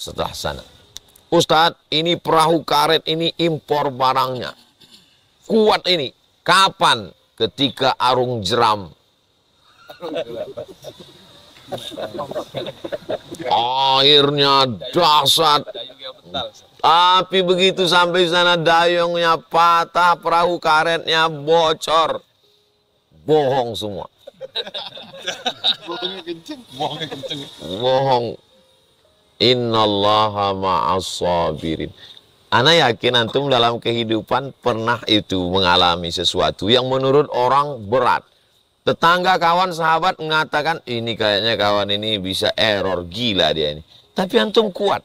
setelah sana. Ustadz, ini perahu karet ini impor barangnya. Kuat ini. Kapan? Ketika arung jeram. Airnya dahsyat. Tapi begitu sampai sana dayungnya patah, perahu karetnya bocor. Bohong semua. Bohong. Innallaha ma'as sabirin. Ana yakin antum dalam kehidupan pernah itu mengalami sesuatu yang menurut orang berat. Tetangga, kawan, sahabat mengatakan, ini kayaknya kawan ini bisa error, gila dia ini. Tapi antum kuat.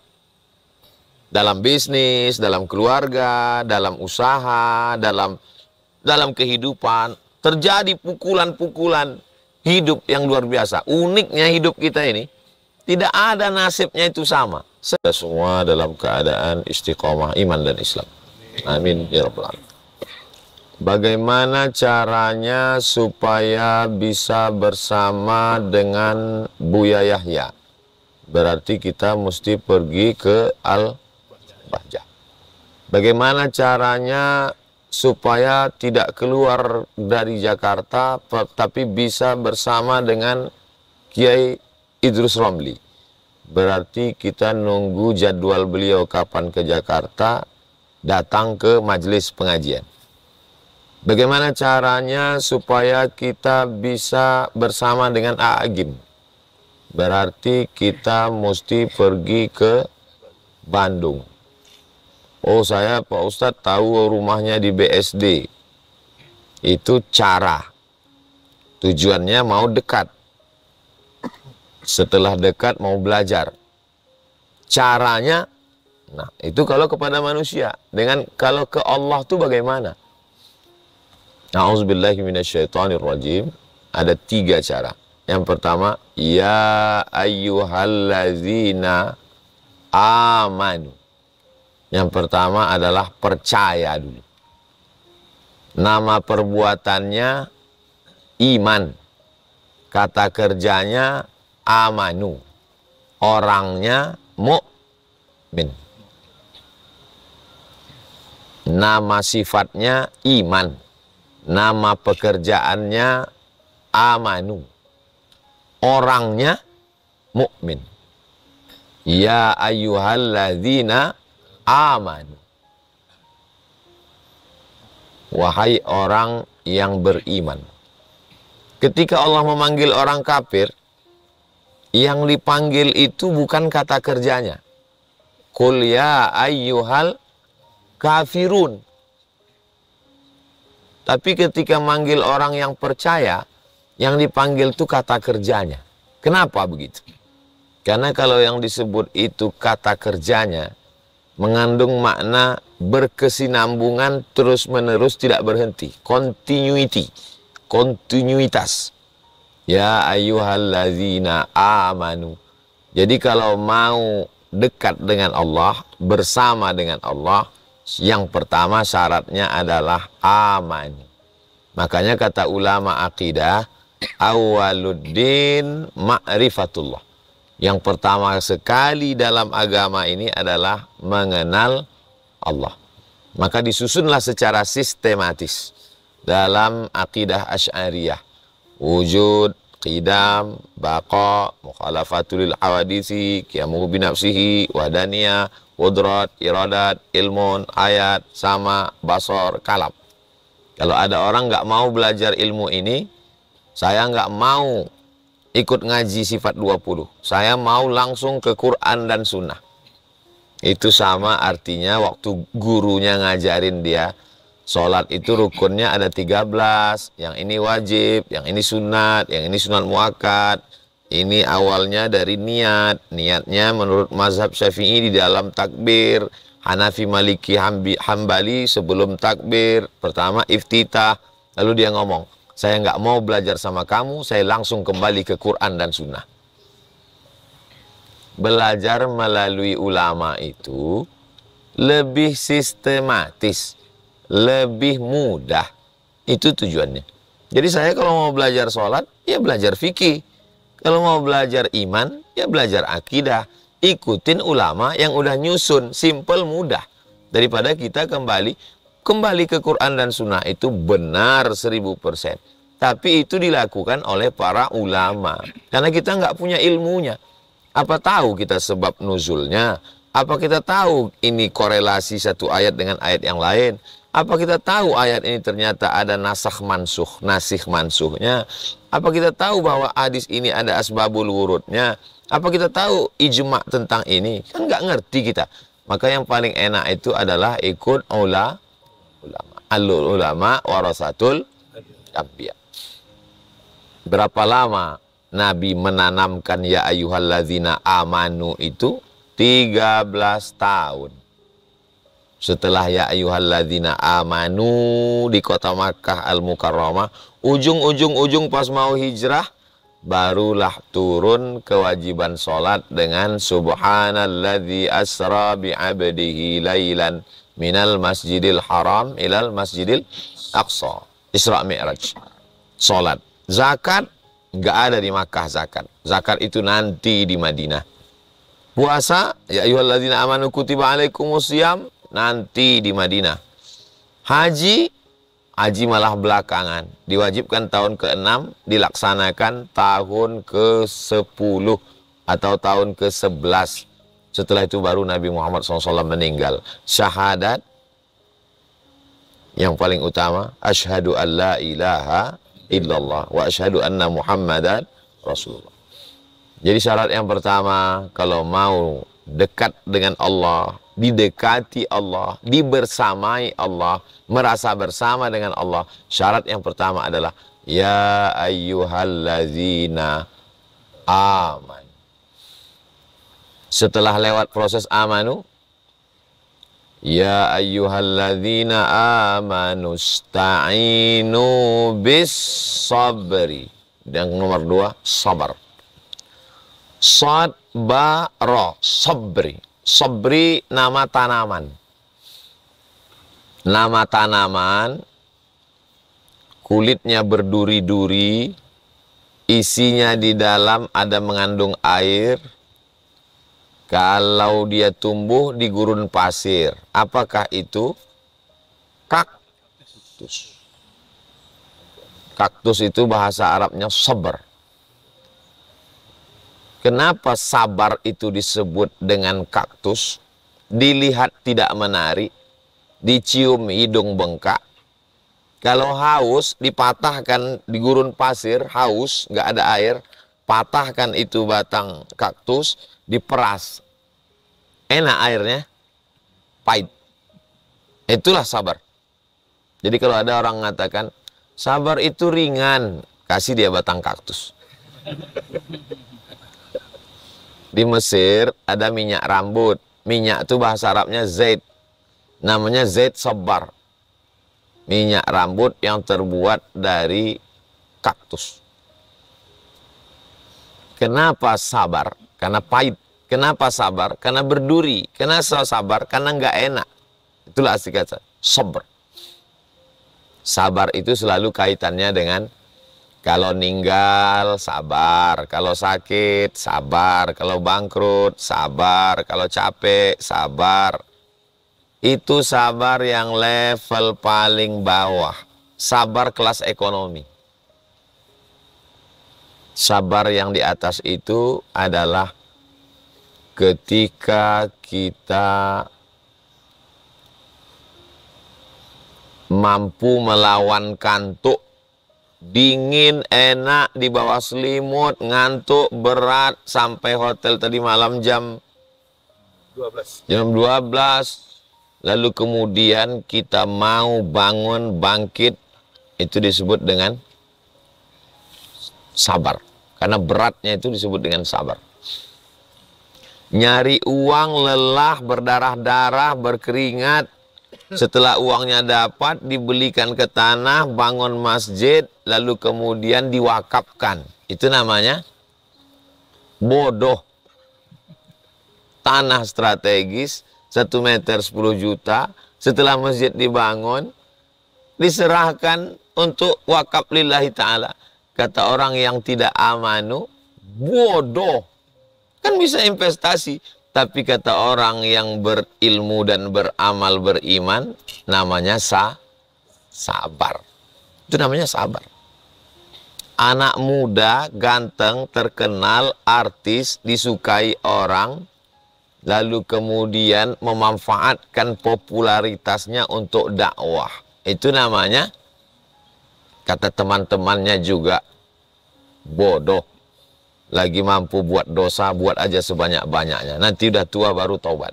Dalam bisnis, dalam keluarga, dalam usaha, dalam kehidupan. Terjadi pukulan-pukulan hidup yang luar biasa. Uniknya hidup kita ini, tidak ada nasibnya itu sama. Kita semua dalam keadaan istiqomah iman dan Islam. Amin ya rabbal alamin. Bagaimana caranya supaya bisa bersama dengan Buya Yahya? Berarti kita mesti pergi ke Al-Bahjah. Bagaimana caranya supaya tidak keluar dari Jakarta tapi bisa bersama dengan Kiai Idrus Romli? Berarti kita nunggu jadwal beliau kapan ke Jakarta, datang ke majelis pengajian. Bagaimana caranya supaya kita bisa bersama dengan A'agim? Berarti kita mesti pergi ke Bandung. Oh, saya Pak Ustadz tahu rumahnya di BSD. Itu cara. Tujuannya mau dekat. Setelah dekat mau belajar. Caranya, nah itu kalau kepada manusia. Dengan kalau ke Allah tuh bagaimana? A'udzubillahi minasyaitonirrajim. Ada 3 cara. Yang pertama, ya ayyuhallazina amanu. Yang pertama adalah percaya dulu. Nama perbuatannya iman. Kata kerjanya amanu. Orangnya mukmin. Nama sifatnya iman. Nama pekerjaannya amanu. Orangnya mukmin. Ya ayyuhalladzina amanu. Wahai orang yang beriman. Ketika Allah memanggil orang kafir, yang dipanggil itu bukan kata kerjanya. Qul ya ayyuhal kafirun. Tapi ketika manggil orang yang percaya, yang dipanggil itu kata kerjanya. Kenapa begitu? Karena kalau yang disebut itu kata kerjanya, mengandung makna berkesinambungan terus-menerus tidak berhenti. Continuity. Kontinuitas. Ya ayyuhallazina amanu. Jadi kalau mau dekat dengan Allah, bersama dengan Allah, yang pertama syaratnya adalah aman. Makanya kata ulama akidah, awaluddin ma'rifatullah. Yang pertama sekali dalam agama ini adalah mengenal Allah. Maka disusunlah secara sistematis dalam akidah Asy'ariyah. Wujud, qidam, baqa, mukhalafatul hawadisi, qiyamuhu binafsihi, wadaniyah, qudrat, iradat, ilmun, ayat, sama, basor, kalam. Kalau ada orang nggak mau belajar ilmu ini, saya nggak mau ikut ngaji sifat 20. Saya mau langsung ke Quran dan Sunnah. Itu sama artinya waktu gurunya ngajarin dia, sholat itu rukunnya ada 13, yang ini wajib, yang ini sunat, yang ini sunat muakkad. Ini awalnya dari niat. Niatnya menurut mazhab Syafi'i di dalam takbir. Hanafi, Maliki, Hambali sebelum takbir. Pertama iftitah. Lalu dia ngomong, saya nggak mau belajar sama kamu, saya langsung kembali ke Quran dan Sunnah. Belajar melalui ulama itu lebih sistematis, lebih mudah. Itu tujuannya. Jadi saya kalau mau belajar sholat, ya belajar fikih. Kalau mau belajar iman, ya belajar akidah. ikutin ulama yang udah nyusun, simple, mudah. Daripada kita kembali ke Quran dan Sunnah itu benar 1000%. Tapi itu dilakukan oleh para ulama. Karena kita nggak punya ilmunya. Apa tahu kita sebab nuzulnya? Apa kita tahu ini korelasi satu ayat dengan ayat yang lain? Apa kita tahu ayat ini ternyata ada nasakh mansuh, nasikh mansuhnya? Apa kita tahu bahwa hadis ini ada asbabul wurudnya? Apa kita tahu ijma tentang ini? Kan nggak ngerti kita. Maka yang paling enak itu adalah ikut ulama. Alul ulama warasatul anbiya. Berapa lama Nabi menanamkan ya ayyuhalladzina amanu itu? 13 tahun. Setelah ya ayyuhalladzina amanu di kota Makkah Al-Mukarramah, ujung pas mau hijrah, barulah turun kewajiban sholat dengan subhanalladzi asra bi'abdihi lailan minal masjidil haram ilal masjidil aqsa. Isra Mi'raj. Sholat. Zakat nggak ada di Makkah zakat. Zakat itu nanti di Madinah. Puasa, ya ayyuhalladzina amanu kutiba alaikumusiyam, nanti di Madinah. Haji malah belakangan. Diwajibkan tahun ke-6, dilaksanakan tahun ke-10 atau tahun ke-11. Setelah itu baru Nabi Muhammad SAW meninggal. Syahadat yang paling utama, asyhadu an la ilaha illallah wa asyhadu anna Muhammadan Rasulullah. Jadi syarat yang pertama, kalau mau dekat dengan Allah, didekati Allah, dibersamai Allah, merasa bersama dengan Allah, syarat yang pertama adalah ya ayyuhalladzina aman. Setelah lewat proses amanu, ya ayyuhalladzina amanu sta'inu bis sabri. Yang nomor 2, sabar. Sadbara, sabri. Sabri nama tanaman. Nama tanaman, kulitnya berduri-duri, isinya di dalam ada mengandung air. Kalau dia tumbuh di gurun pasir, apakah itu? Kaktus. Kaktus itu bahasa Arabnya sabar. Kenapa sabar itu disebut dengan kaktus? Dilihat tidak menarik, dicium hidung bengkak. Kalau haus, dipatahkan di gurun pasir, haus, nggak ada air, patahkan itu batang kaktus, diperas. Enak airnya, pahit. Itulah sabar. Jadi kalau ada orang mengatakan, sabar itu ringan, kasih dia batang kaktus. Di Mesir ada minyak rambut. Minyak itu bahasa Arabnya zait. Namanya zait sabar. Minyak rambut yang terbuat dari kaktus. Kenapa sabar? Karena pahit. Kenapa sabar? Karena berduri. Kenapa sabar? Karena nggak enak. Itulah asli kata sabar. Sabar itu selalu kaitannya dengan kalau ninggal, sabar. Kalau sakit, sabar. Kalau bangkrut, sabar. Kalau capek, sabar. Itu sabar yang level paling bawah. Sabar kelas ekonomi. Sabar yang di atas itu adalah ketika kita mampu melawan kantuk. Dingin, enak, di bawah selimut, ngantuk, berat, sampai hotel tadi malam jam 12. Lalu kemudian kita mau bangun, bangkit, itu disebut dengan sabar. Karena beratnya itu disebut dengan sabar. Nyari uang, lelah, berdarah-darah, berkeringat. Setelah uangnya dapat, dibelikan ke tanah, bangun masjid, lalu kemudian diwakafkan. Itu namanya bodoh. Tanah strategis, 1 meter 10 juta. Setelah masjid dibangun, diserahkan untuk wakaf lillahi ta'ala. Kata orang yang tidak amanu, bodoh. Kan bisa investasi. Tapi kata orang yang berilmu dan beramal beriman, namanya sabar. Itu namanya sabar. Anak muda, ganteng, terkenal, artis, disukai orang, lalu kemudian memanfaatkan popularitasnya untuk dakwah. Itu namanya, kata teman-temannya juga, bodoh. Lagi mampu buat dosa, buat aja sebanyak-banyaknya. Nanti udah tua baru taubat.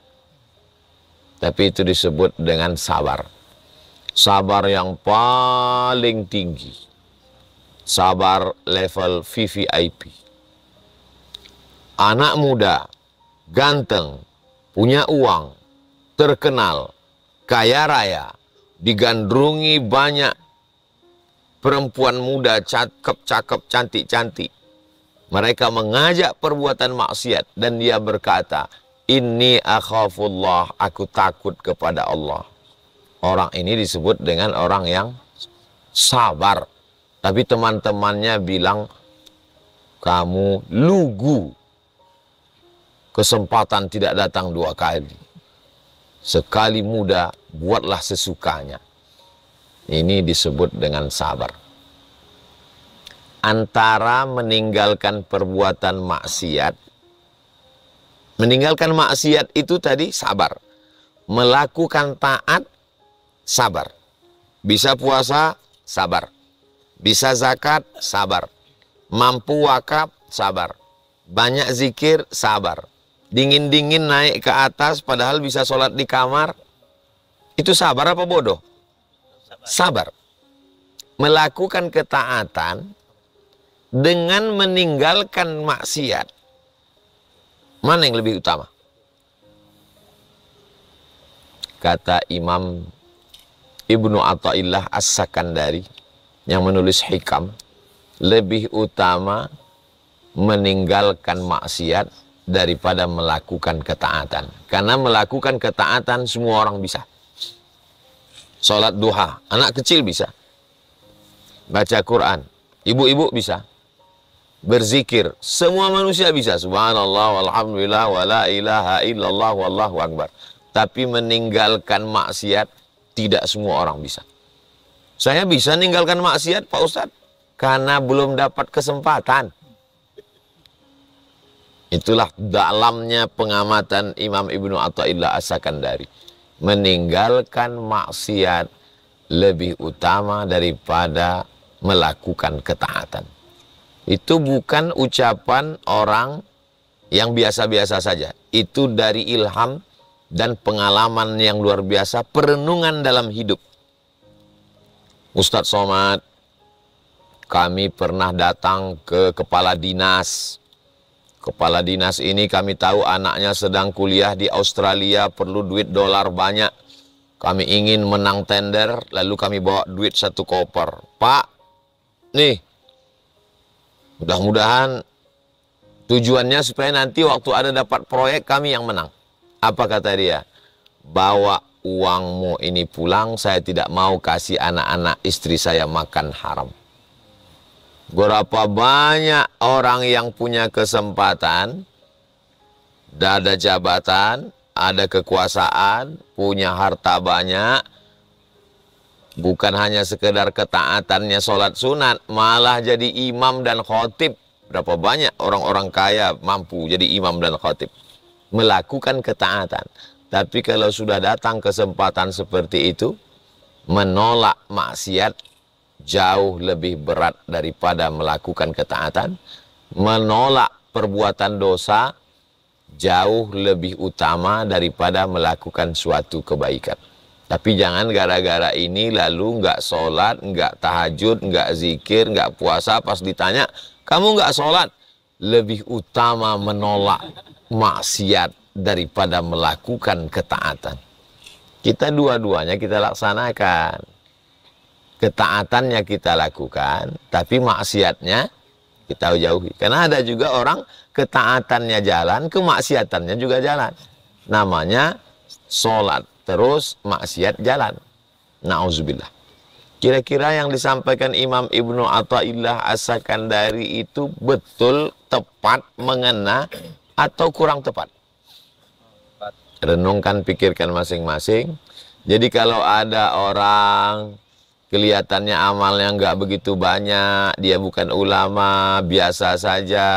Tapi itu disebut dengan sabar. Sabar yang paling tinggi. Sabar level VVIP. Anak muda, ganteng, punya uang, terkenal, kaya raya, digandrungi banyak perempuan muda, cakep-cakep, cantik-cantik. Mereka mengajak perbuatan maksiat dan dia berkata, "Inni akhafullah, aku takut kepada Allah." Orang ini disebut dengan orang yang sabar. Tapi teman-temannya bilang, "Kamu lugu. Kesempatan tidak datang dua kali. Sekali muda, buatlah sesukanya." Ini disebut dengan sabar. Antara meninggalkan perbuatan maksiat, meninggalkan maksiat itu tadi sabar. Melakukan taat, sabar. Bisa puasa, sabar. Bisa zakat, sabar. Mampu wakaf, sabar. Banyak zikir, sabar. Dingin-dingin naik ke atas padahal bisa sholat di kamar. Itu sabar apa bodoh? Sabar. Melakukan ketaatan dengan meninggalkan maksiat. Mana yang lebih utama? Kata Imam Ibnu Athaillah As-Sakandari yang menulis Hikam, lebih utama meninggalkan maksiat daripada melakukan ketaatan. Karena melakukan ketaatan semua orang bisa. Sholat duha, anak kecil bisa. Baca Quran, ibu-ibu bisa. Berzikir, semua manusia bisa. Subhanallah, walhamdulillah, wa la ilaha illallah, wallahu akbar. Tapi meninggalkan maksiat, tidak semua orang bisa. Saya bisa meninggalkan maksiat, Pak Ustadz, karena belum dapat kesempatan. Itulah dalamnya pengamatan Imam Ibnu Athaillah As-Sakandari. Meninggalkan maksiat lebih utama daripada melakukan ketaatan. Itu bukan ucapan orang yang biasa-biasa saja. Itu dari ilham dan pengalaman yang luar biasa, perenungan dalam hidup. Ustadz Somad, kami pernah datang ke kepala dinas. Kepala dinas ini kami tahu anaknya sedang kuliah di Australia, perlu duit dolar banyak. Kami ingin menang tender, lalu kami bawa duit 1 koper. Pak, nih, mudah-mudahan tujuannya supaya nanti waktu ada dapat proyek kami yang menang. Apa kata dia? Bawa uangmu ini pulang, saya tidak mau kasih anak-anak istri saya makan haram. Berapa banyak orang yang punya kesempatan, ada jabatan, ada kekuasaan, punya harta banyak, bukan hanya sekedar ketaatannya sholat sunat, malah jadi imam dan khotib. Berapa banyak orang-orang kaya mampu jadi imam dan khotib, melakukan ketaatan. Tapi kalau sudah datang kesempatan seperti itu, menolak maksiat jauh lebih berat daripada melakukan ketaatan. Menolak perbuatan dosa jauh lebih utama daripada melakukan suatu kebaikan. Tapi jangan gara-gara ini lalu nggak sholat, nggak tahajud, nggak zikir, nggak puasa. Pas ditanya, kamu nggak sholat? Lebih utama menolak maksiat daripada melakukan ketaatan. Kita dua-duanya kita laksanakan. Ketaatannya kita lakukan, tapi maksiatnya kita jauhi. Karena ada juga orang ketaatannya jalan, kemaksiatannya juga jalan. Namanya sholat, terus maksiat jalan. Na'udzubillah. Kira-kira yang disampaikan Imam Ibnu Athaillah As-Sakandari itu betul, tepat, mengena, atau kurang tepat? renungkan, pikirkan masing-masing. Jadi kalau ada orang kelihatannya amalnya nggak begitu banyak, dia bukan ulama, biasa saja,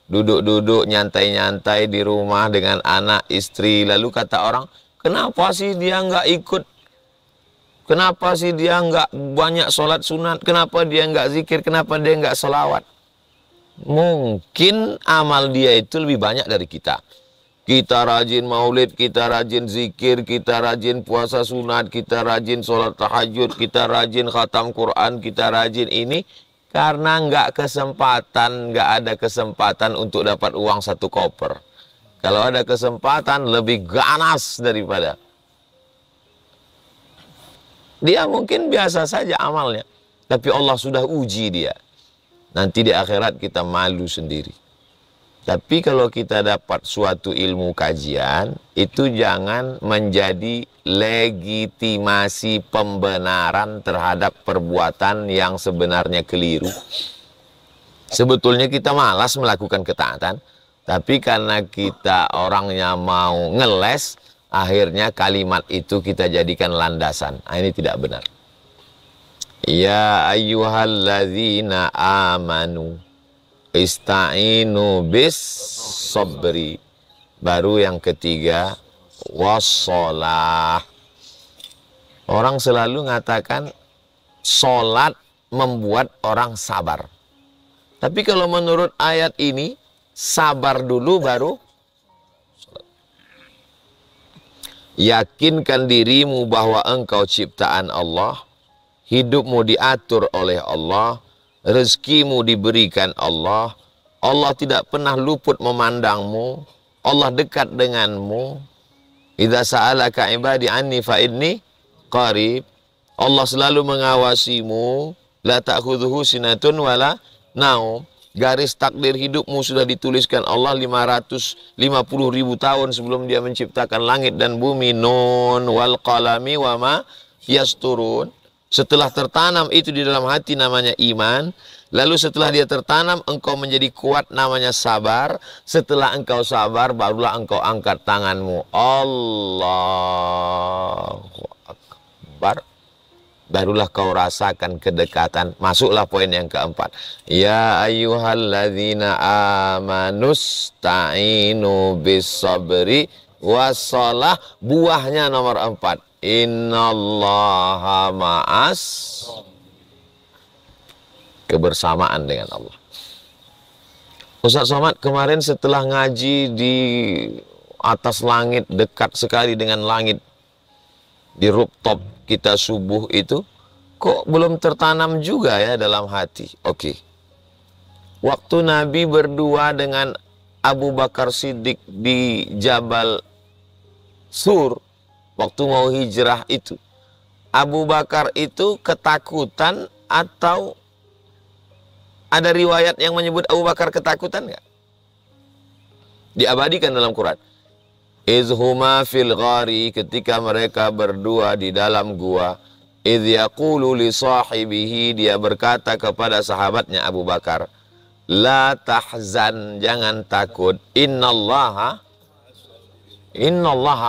duduk-duduk nyantai-nyantai di rumah dengan anak istri, lalu kata orang, kenapa sih dia nggak ikut? Kenapa sih dia nggak banyak sholat sunat? Kenapa dia nggak zikir? Kenapa dia nggak sholawat? Mungkin amal dia itu lebih banyak dari kita. Kita rajin maulid, kita rajin zikir, kita rajin puasa sunat, kita rajin sholat tahajud, kita rajin khatam Quran, kita rajin ini. Karena nggak ada kesempatan untuk dapat uang 1 koper. Kalau ada kesempatan lebih ganas daripada. Dia mungkin biasa saja amalnya. Tapi Allah sudah uji dia. Nanti di akhirat kita malu sendiri. Tapi kalau kita dapat suatu ilmu kajian, itu jangan menjadi legitimasi pembenaran terhadap perbuatan yang sebenarnya keliru. Sebetulnya kita malas melakukan ketaatan, tapi karena kita orangnya mau ngeles, akhirnya kalimat itu kita jadikan landasan. Ini tidak benar. Ya ayyuhalladzina amanu ista'inu bis sabri. Baru yang ketiga, wassalah. Orang selalu mengatakan sholat membuat orang sabar. Tapi kalau menurut ayat ini, sabar dulu baru sholat. Yakinkan dirimu bahwa engkau ciptaan Allah, hidupmu diatur oleh Allah, rezekimu diberikan Allah, Allah tidak pernah luput memandangmu, Allah dekat denganmu. Idza sa'alaka ibadi anni fa inni qarib. Allah selalu mengawasimu, la ta'khudhuhu sinatun wala naum. Garis takdir hidupmu sudah dituliskan Allah 550.000 tahun sebelum dia menciptakan langit dan bumi. Nun wal qalami wa ma yasturun. Setelah tertanam itu di dalam hati namanya iman. Lalu setelah dia tertanam engkau menjadi kuat namanya sabar. Setelah engkau sabar barulah engkau angkat tanganmu. Allahu Akbar. Barulah kau rasakan kedekatan. Masuklah poin yang keempat. Ya ayyuhalladzina amanusta'inu bis sabri wassalah. Buahnya nomor 4. Innallaha ma'as, kebersamaan dengan Allah. Ustaz Somad kemarin setelah ngaji di atas langit, dekat sekali dengan langit, di rooftop kita subuh itu, kok belum tertanam juga ya dalam hati. Oke. Waktu Nabi berdua dengan Abu Bakar Siddiq di Jabal Sur, waktu mau hijrah itu, Abu Bakar itu ketakutan atau ada riwayat yang menyebut Abu Bakar ketakutan nggak? Diabadikan dalam Quran. Izhuma fil ghari, ketika mereka berdua di dalam gua. Idh yaqulu li sahibihi, dia berkata kepada sahabatnya Abu Bakar, la tahzan, jangan takut, innallaha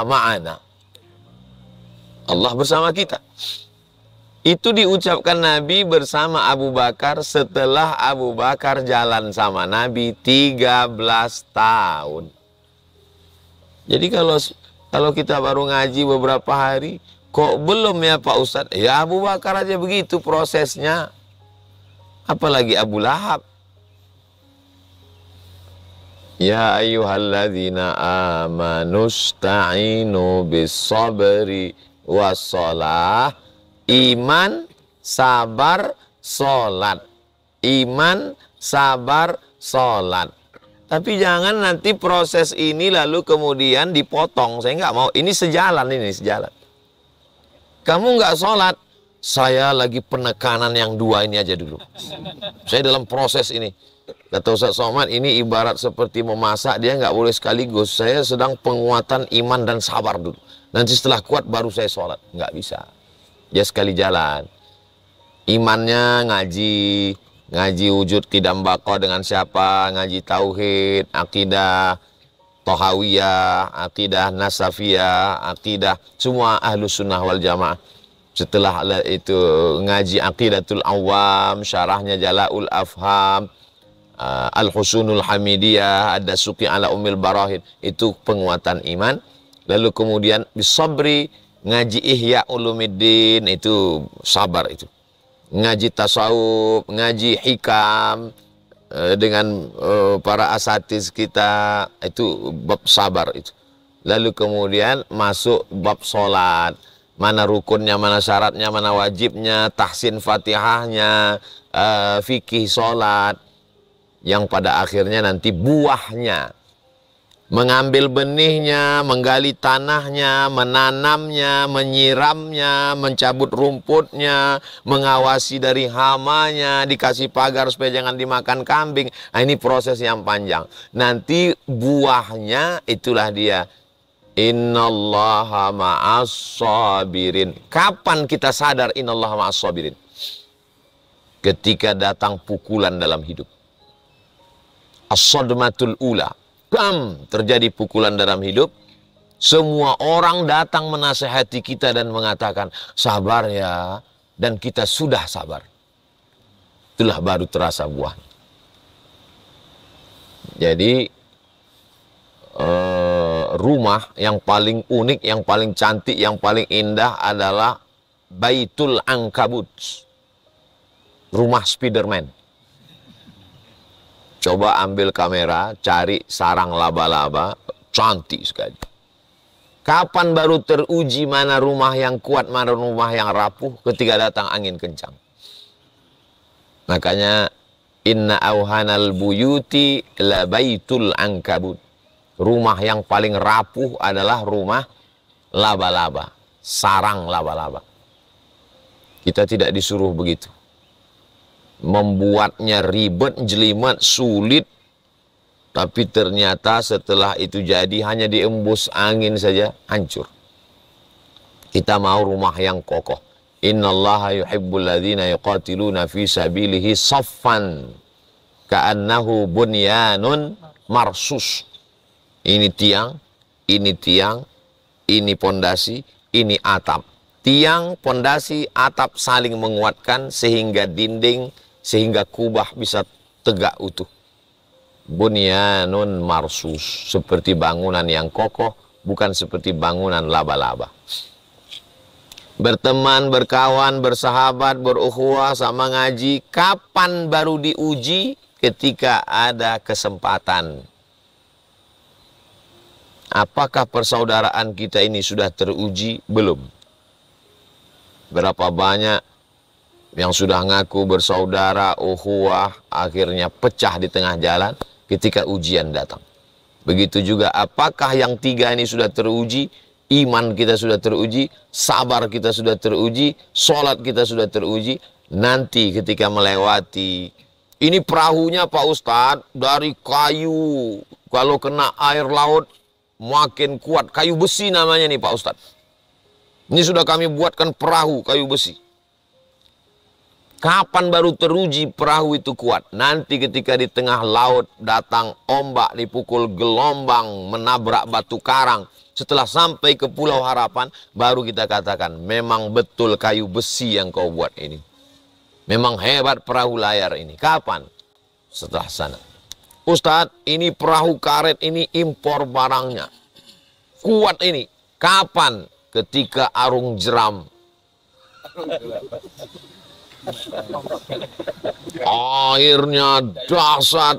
ma'ana, Allah bersama kita. Itu diucapkan Nabi bersama Abu Bakar setelah Abu Bakar jalan sama Nabi 13 tahun. Jadi kalau kita baru ngaji beberapa hari, kok belum ya Pak Ustadz? Ya Abu Bakar aja begitu prosesnya. Apalagi Abu Lahab. Ya ayyuhalladzina amanusta'inu bis sabri wassalah. Iman, sabar, sholat. Iman, sabar, sholat. Tapi jangan nanti proses ini lalu kemudian dipotong. Saya nggak mau. Ini sejalan. Kamu nggak sholat, saya lagi penekanan yang 2 ini aja dulu. Saya dalam proses ini. Kata Ustaz Somad, ini ibarat seperti memasak, dia nggak boleh sekaligus. Saya sedang penguatan iman dan sabar dulu. Nanti setelah kuat baru saya sholat. Nggak bisa. Ya sekali jalan. Imannya ngaji wujud qidam baqa dengan siapa, ngaji tauhid, akidah. Tahawiyah, akidah Nasafiyah, akidah semua Ahlus Sunnah wal Jamaah. Setelah itu ngaji Aqidatul Awam, syarahnya Jala'ul Afham, Al-Husunul Hamidiyah, Ad-Dasuqi ala Ummil Barahin, itu penguatan iman. Lalu kemudian bisabri, ngaji Ihya Ulumuddin, itu sabar itu. Ngaji tasawuf, ngaji hikam dengan para asatiz kita, itu bab sabar itu. Lalu kemudian masuk bab sholat, mana rukunnya, mana syaratnya, mana wajibnya, tahsin fatihahnya, fikih sholat, yang pada akhirnya nanti buahnya, mengambil benihnya, menggali tanahnya, menanamnya, menyiramnya, mencabut rumputnya, mengawasi dari hamanya, dikasih pagar supaya jangan dimakan kambing. Nah, ini proses yang panjang. Nanti buahnya itulah dia. Innallaha ma'as sabirin. Kapan kita sadar innallaha ma'as sabirin? Ketika datang pukulan dalam hidup. As-sadmatul ula. Terjadi pukulan dalam hidup, semua orang datang menasehati kita dan mengatakan sabar ya, dan kita sudah sabar. Itulah baru terasa buah. Jadi rumah yang paling unik, yang paling cantik, yang paling indah adalah Baitul Ankabut, rumah Spiderman. Coba ambil kamera, cari sarang laba-laba, cantik sekali. Kapan baru teruji mana rumah yang kuat, mana rumah yang rapuh? Ketika datang angin kencang. Makanya, inna auhanal buyuti la baitul ankabut. Rumah yang paling rapuh adalah rumah laba-laba, sarang laba-laba. Kita tidak disuruh begitu. Membuatnya ribet, jelimet, sulit, tapi ternyata setelah itu jadi hanya diembus angin saja hancur. Kita mau rumah yang kokoh. Innallaha yuhibbul ladzina yuqatiluna fi sabilihi saffan ka'annahu bunyanun marsus. Ini tiang, ini pondasi, ini atap. Tiang, pondasi, atap saling menguatkan sehingga dinding, sehingga kubah bisa tegak utuh. Bunyanun marsus, seperti bangunan yang kokoh, bukan seperti bangunan laba-laba. Berteman, berkawan, bersahabat, berukhuwah, sama ngaji, kapan baru diuji? Ketika ada kesempatan. Apakah persaudaraan kita ini sudah teruji? Belum. Berapa banyak yang sudah ngaku bersaudara, ukhuwah, akhirnya pecah di tengah jalan ketika ujian datang. Begitu juga apakah yang tiga ini sudah teruji? Iman kita sudah teruji, sabar kita sudah teruji, sholat kita sudah teruji. Nanti ketika melewati, ini perahunya Pak Ustadz dari kayu, kalau kena air laut makin kuat, kayu besi namanya nih Pak Ustadz. Ini sudah kami buatkan perahu kayu besi. Kapan baru teruji perahu itu kuat? Nanti ketika di tengah laut datang ombak, dipukul gelombang, menabrak batu karang. Setelah sampai ke Pulau Harapan, baru kita katakan, memang betul kayu besi yang kau buat ini. Memang hebat perahu layar ini. Kapan? Setelah sana. Ustadz, ini perahu karet ini impor barangnya. Kuat ini. Kapan? Ketika arung jeram. Akhirnya dahsyat.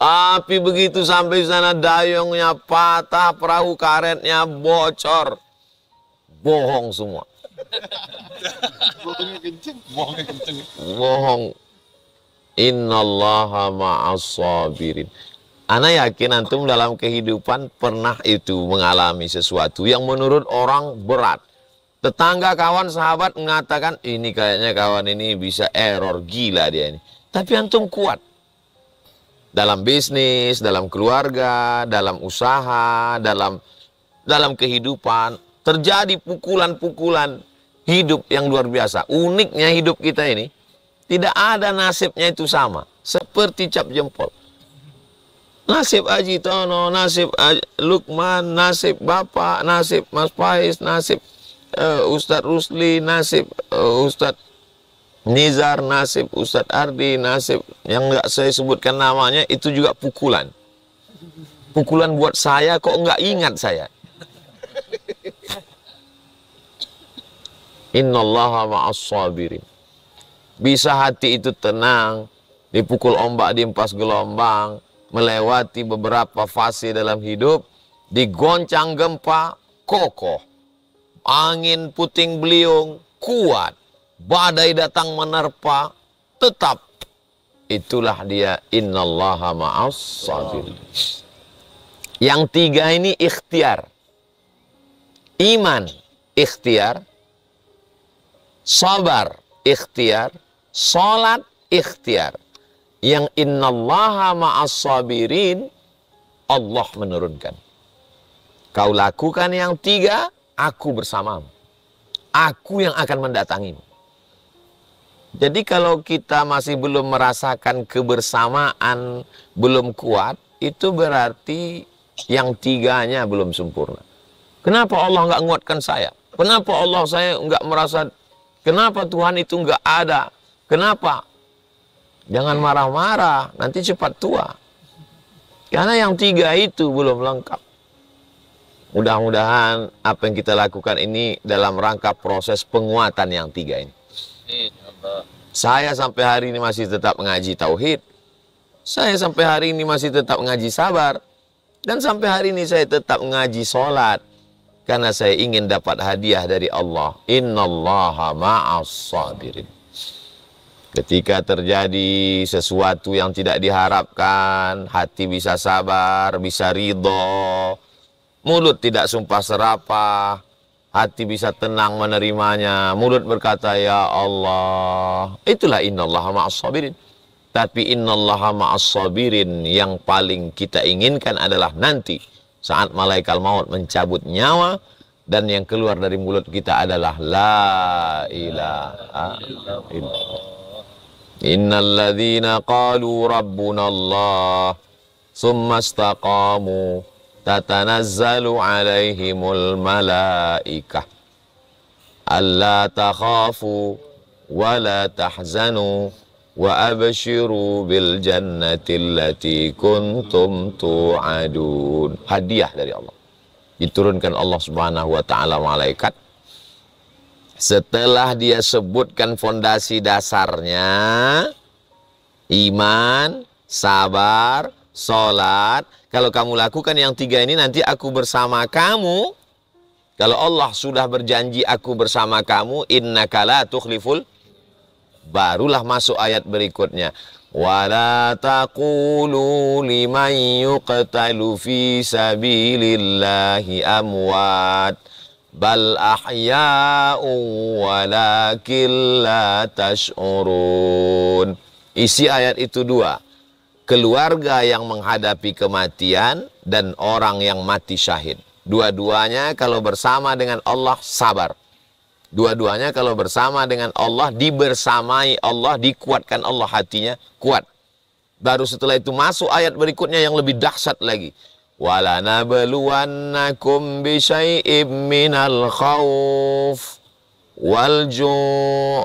Tapi begitu sampai sana dayungnya patah, perahu karetnya bocor. Bohong semua. Bohong. Innallaha ma'as sabirin. Ana yakin antum dalam kehidupan pernah itu mengalami sesuatu yang menurut orang berat. Tetangga, kawan, sahabat mengatakan, ini kayaknya kawan ini bisa error, gila dia ini. Tapi antum kuat. Dalam bisnis, dalam keluarga, dalam usaha, dalam kehidupan. Terjadi pukulan-pukulan hidup yang luar biasa. Uniknya hidup kita ini, tidak ada nasibnya itu sama. Seperti cap jempol. Nasib Aji Tono, nasib Lukman, nasib Bapak, nasib Mas Faiz, nasib Ustadz Rusli, nasib Ustadz Nizar, nasib Ustadz Ardi, nasib yang nggak saya sebutkan namanya, itu juga pukulan. Pukulan buat saya, kok nggak ingat saya. Innallaha ma'as sabirin. Bisa hati itu tenang, dipukul ombak, diempas gelombang, melewati beberapa fase dalam hidup, digoncang gempa, kokoh. Angin puting beliung, kuat. Badai datang menerpa, tetap. Itulah dia, innallaha ma'as sabirin. Yang tiga ini ikhtiar. Iman, ikhtiar. Sabar, ikhtiar. Salat, ikhtiar. Yang innallaha ma'as sabirin, Allah menurunkan. Kau lakukan yang tiga, aku bersamamu. Aku yang akan mendatangimu. Jadi kalau kita masih belum merasakan kebersamaan, belum kuat, itu berarti yang tiganya belum sempurna. Kenapa Allah nggak nguatkan saya? Kenapa Allah saya nggak merasa, kenapa Tuhan itu nggak ada? Kenapa? Jangan marah-marah, nanti cepat tua. Karena yang tiga itu belum lengkap. Mudah-mudahan apa yang kita lakukan ini dalam rangka proses penguatan yang tiga ini. Saya sampai hari ini masih tetap mengaji tauhid. Saya sampai hari ini masih tetap mengaji sabar. Dan sampai hari ini saya tetap mengaji sholat. Karena saya ingin dapat hadiah dari Allah. Innallaha ma'as sabirin. Ketika terjadi sesuatu yang tidak diharapkan, hati bisa sabar, bisa ridho. Mulut tidak sumpah serapah. Hati bisa tenang menerimanya. Mulut berkata, ya Allah. Itulah innallaha ma'as sabirin. Tapi innallaha ma'as sabirin yang paling kita inginkan adalah nanti saat malaikat maut mencabut nyawa dan yang keluar dari mulut kita adalah la ilaha illallah. Innalladzina qalu rabbunallah summa istaqamu tatanazzalu alaihimul malaikah alla takhafu wa la tahzanu wa abshiru bil jannati allati kuntum tu'adun. Hadiah dari Allah. Diturunkan Allah Subhanahu wa taala malaikat. Setelah dia sebutkan fondasi dasarnya, iman, sabar, sholat. Kalau kamu lakukan yang tiga ini, nanti aku bersama kamu. Kalau Allah sudah berjanji aku bersama kamu, innaka la tukhliful, barulah masuk ayat berikutnya. Wala taqulu liman yuqtalu fi sabilillahi amwat bal ahya'u walakin la tash'urun. Isi ayat itu dua. Keluarga yang menghadapi kematian dan orang yang mati syahid. Dua-duanya kalau bersama dengan Allah sabar. Dua-duanya kalau bersama dengan Allah, dibersamai Allah, dikuatkan Allah hatinya, kuat. Baru setelah itu masuk ayat berikutnya yang lebih dahsyat lagi. وَلَنَبْلُوَنَّكُمْ بِشَيْءٍ مِّنَ الْخَوْفِ وَالْجُوعِ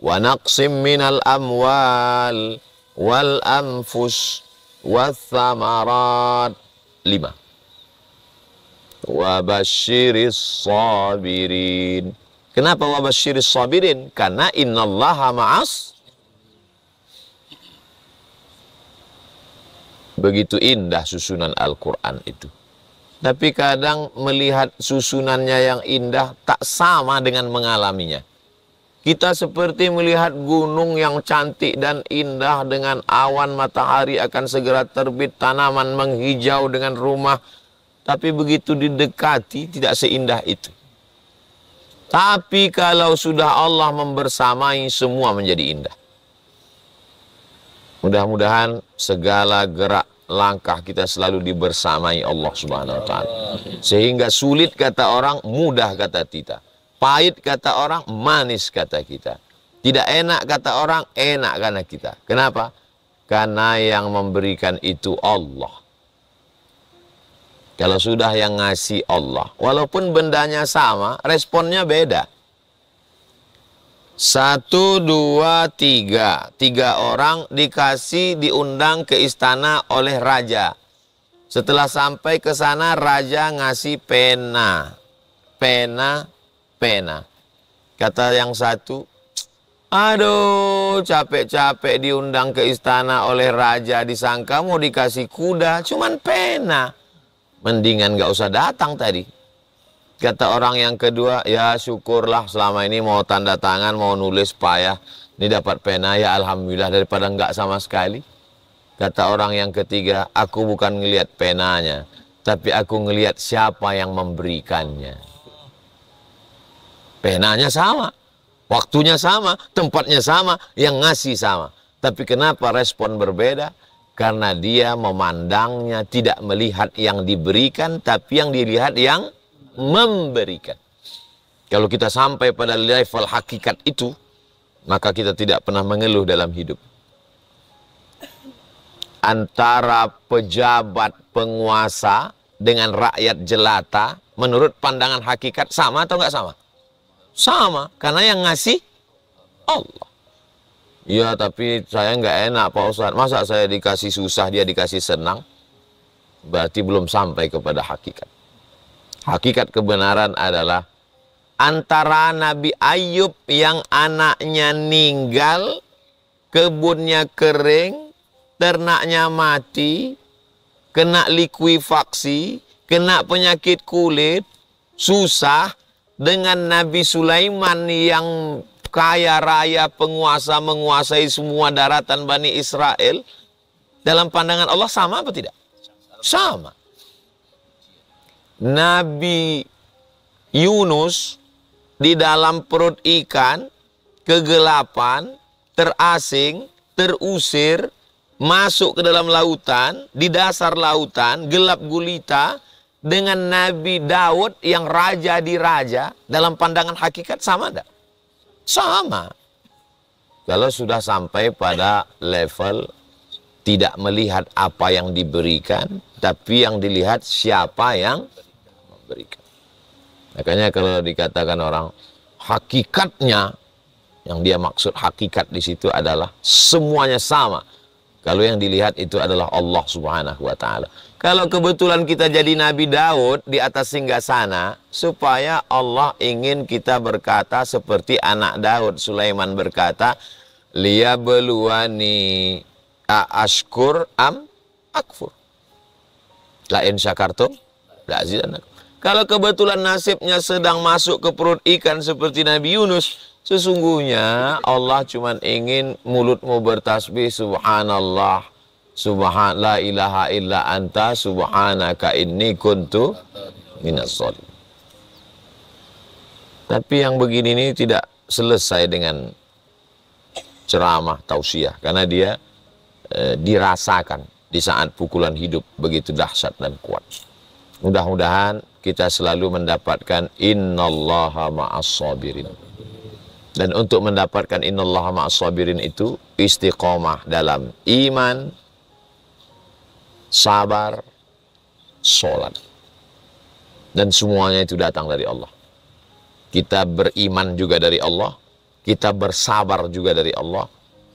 وَنَقْصٍ مِّنَ الْأَمْوَالِ وَالْأَنفُسِ وَالثَّمَرَاتِ 5. وَبَشِّرِ الصَّابِرِينَ. Kenapa wabasyiris sabirin? Karena innallaha ma'as. Begitu indah susunan Al-Quran itu. Tapi kadang melihat susunannya yang indah tak sama dengan mengalaminya. Kita seperti melihat gunung yang cantik dan indah dengan awan matahari akan segera terbit, tanaman menghijau dengan rumah. Tapi begitu didekati tidak seindah itu. Tapi kalau sudah Allah membersamai, semua menjadi indah. Mudah-mudahan segala gerak langkah kita selalu dibersamai Allah Subhanahu wa taala. Sehingga sulit kata orang, mudah kata kita. Pahit kata orang, manis kata kita. Tidak enak kata orang, enak karena kita. Kenapa? Karena yang memberikan itu Allah. Kalau sudah yang ngasih Allah, walaupun bendanya sama, responnya beda. 1, 2, 3. 3 orang diundang ke istana oleh raja. Setelah sampai ke sana, raja ngasih pena. Pena. Kata yang satu, aduh, capek-capek diundang ke istana oleh raja, disangka mau dikasih kuda, cuman pena. Mendingan gak usah datang tadi. Kata orang yang kedua, ya syukurlah selama ini mau tanda tangan, mau nulis payah. Ini dapat pena, ya alhamdulillah daripada nggak sama sekali. Kata orang yang ketiga, aku bukan ngelihat penanya, tapi aku ngelihat siapa yang memberikannya. Penanya sama, waktunya sama, tempatnya sama, yang ngasih sama. Tapi kenapa respon berbeda? Karena dia memandangnya tidak melihat yang diberikan, tapi yang dilihat yang memberikan. Kalau kita sampai pada level hakikat itu, maka kita tidak pernah mengeluh dalam hidup. Antara pejabat penguasa dengan rakyat jelata, menurut pandangan hakikat sama atau nggak sama? Sama, karena yang ngasih Allah. Ya, tapi saya nggak enak Pak Ustadz. Masa saya dikasih susah, dia dikasih senang? Berarti belum sampai kepada hakikat. Hakikat kebenaran adalah antara Nabi Ayub yang anaknya meninggal, kebunnya kering, ternaknya mati, kena likuifaksi, kena penyakit kulit, susah, dengan Nabi Sulaiman yang kaya raya, penguasa, menguasai semua daratan Bani Israel. Dalam pandangan Allah sama apa tidak? Sama. Nabi Yunus di dalam perut ikan, kegelapan, terasing, terusir, masuk ke dalam lautan, di dasar lautan, gelap gulita, dengan Nabi Daud yang raja di raja, dalam pandangan hakikat sama tidak? Sama. Kalau sudah sampai pada level tidak melihat apa yang diberikan, tapi yang dilihat siapa yang memberikan. Makanya kalau dikatakan orang hakikatnya, yang dia maksud hakikat di situ adalah semuanya sama. Kalau yang dilihat itu adalah Allah Subhanahu wa Ta'ala. Kalau kebetulan kita jadi Nabi Daud di atas singgasana, supaya Allah ingin kita berkata seperti anak Daud, Sulaiman berkata, liyabluwani ashkur am akfur. La in syakartum la azidannakum. Kalau kebetulan nasibnya sedang masuk ke perut ikan seperti Nabi Yunus, sesungguhnya Allah cuma ingin mulutmu bertasbih subhanallah, la ilaha illa anta, subhanaka inni kuntu minas sholimin. Tapi yang begini ini tidak selesai dengan ceramah tausiah, karena dia dirasakan di saat pukulan hidup begitu dahsyat dan kuat. Mudah-mudahan kita selalu mendapatkan innallaha ma'as sabirin. Dan untuk mendapatkan innallaha ma'as sabirin itu istiqomah dalam iman, sabar, sholat. Dan semuanya itu datang dari Allah. Kita beriman juga dari Allah, kita bersabar juga dari Allah,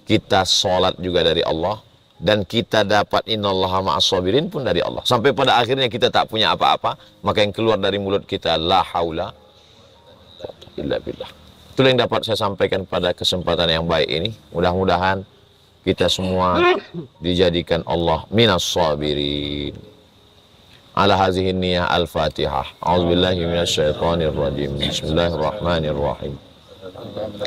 kita sholat juga dari Allah, dan kita dapat innallaha ma'as sabirin pun dari Allah. Sampai pada akhirnya kita tak punya apa-apa, maka yang keluar dari mulut kita la haula illa billah. Itulah yang dapat saya sampaikan pada kesempatan yang baik ini. Mudah-mudahan kita semua dijadikan Allah minas sabirin. Ala hazihi niyah al-fatihah. A'udzubillahi minasyaitonir rajim. Bismillahirrahmanirrahim.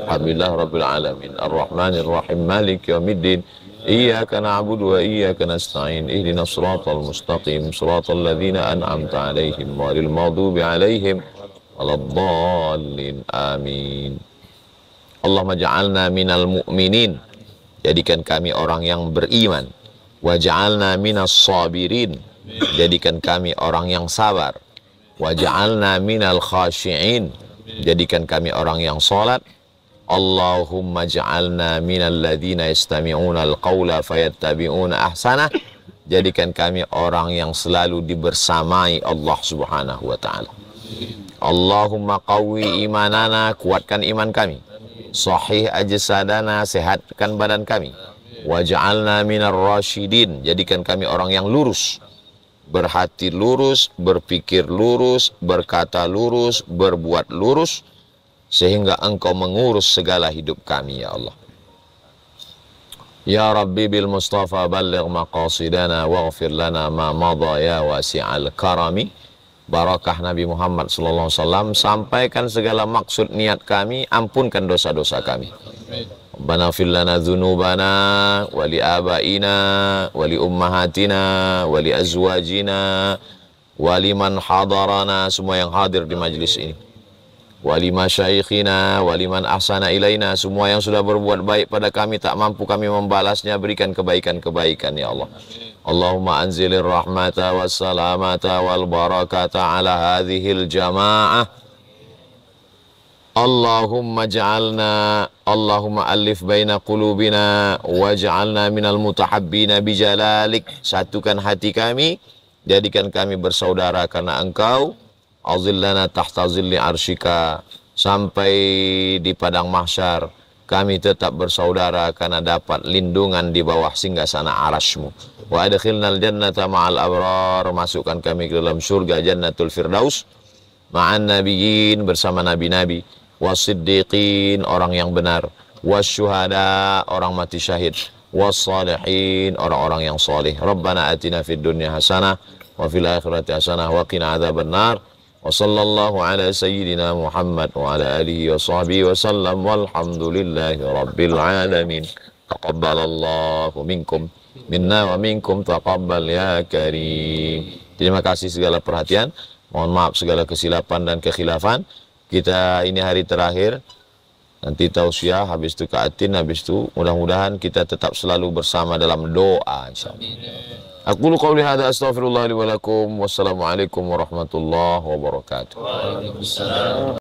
Alhamdulillah rabbil alamin. Ar-Rahmanir Rahim. Maliki yaumiddin. Iyyaka na'budu wa iyyaka nasta'in. Ihdinas siratal mustaqim. Siratal ladzina an'amta 'alaihim ghairil maghdubi 'alaihim waladdallin. Amin. Allahumma ja'alna minal mu'minin. Jadikan kami orang yang beriman. Wa ja'alna minas sabirin. Jadikan kami orang yang sabar. Wa ja'alna minal khashi'in. Jadikan kami orang yang salat. Allahumma ja'alna minal ladzina yastami'una al-qawla fayattabi'una ahsanah. Jadikan kami orang yang selalu dibersamai Allah Subhanahu wa Ta'ala. Allahumma qawwi imanana, kuatkan iman kami. Sahih ajsadana, sehatkan badan kami. Waj'alna minar rasyidin, jadikan kami orang yang lurus. Berhati lurus, berpikir lurus, berkata lurus, berbuat lurus, sehingga Engkau mengurus segala hidup kami, ya Allah. Ya Rabbi bil Mustafa balligh maqasidana waghfir lana ma madha ya wasi'al karami. Barakah Nabi Muhammad sallallahu alaihi wasallam, sampaikan segala maksud niat kami, ampunkan dosa-dosa kami. Rabbana fir lana dzunubana wa li abaina wa li ummahatina wa li azwajina wa liman hadarana, semua yang hadir di majlis ini. Wali masyaikhina, waliman ahsana ilaina, semua yang sudah berbuat baik pada kami tak mampu kami membalasnya, berikan kebaikan-kebaikan ya Allah. Allahumma anzilir rahmata wassalamata wal barakata ala hadhil jamaah. Allahumma ja'alna, Allahumma alif baina qulubina waj'alna minal mutahabbina bijalalik. Satukan hati kami, jadikan kami bersaudara karena Engkau. Azillana tahta zilli arsyika, sampai di padang mahsyar kami tetap bersaudara karena dapat lindungan di bawah singgasana arasy-Mu. Wa adkhilnal jannata ma'al abrar, masukkan kami ke dalam surga jannatul firdaus ma'an nabiyyin, bersama nabi-nabi, wasiddiqin, orang yang benar, wasyuhada, orang mati syahid, wassalihin, orang-orang yang saleh. Rabbana atina fid dunya hasanah wa fil akhirati hasanah wa qina adzabannar. Wa sallallahu ala sayyidina Muhammad wa ala alihi wa sahbihi wa sallam, walhamdulillahi rabbil alamin. Taqabbalallahu minkum minna wa minkum taqabbal ya karim. Terima kasih segala perhatian, mohon maaf segala kesilapan dan kekhilafan. Kita ini hari terakhir, nanti tausiah, habis itu kaatin, habis itu mudah-mudahan kita tetap selalu bersama dalam doa insyaallah. Aku qouli hadza astaghfirullah li wa lakum. Wassalamualaikum warahmatullahi wabarakatuh. Waalaikumsalam.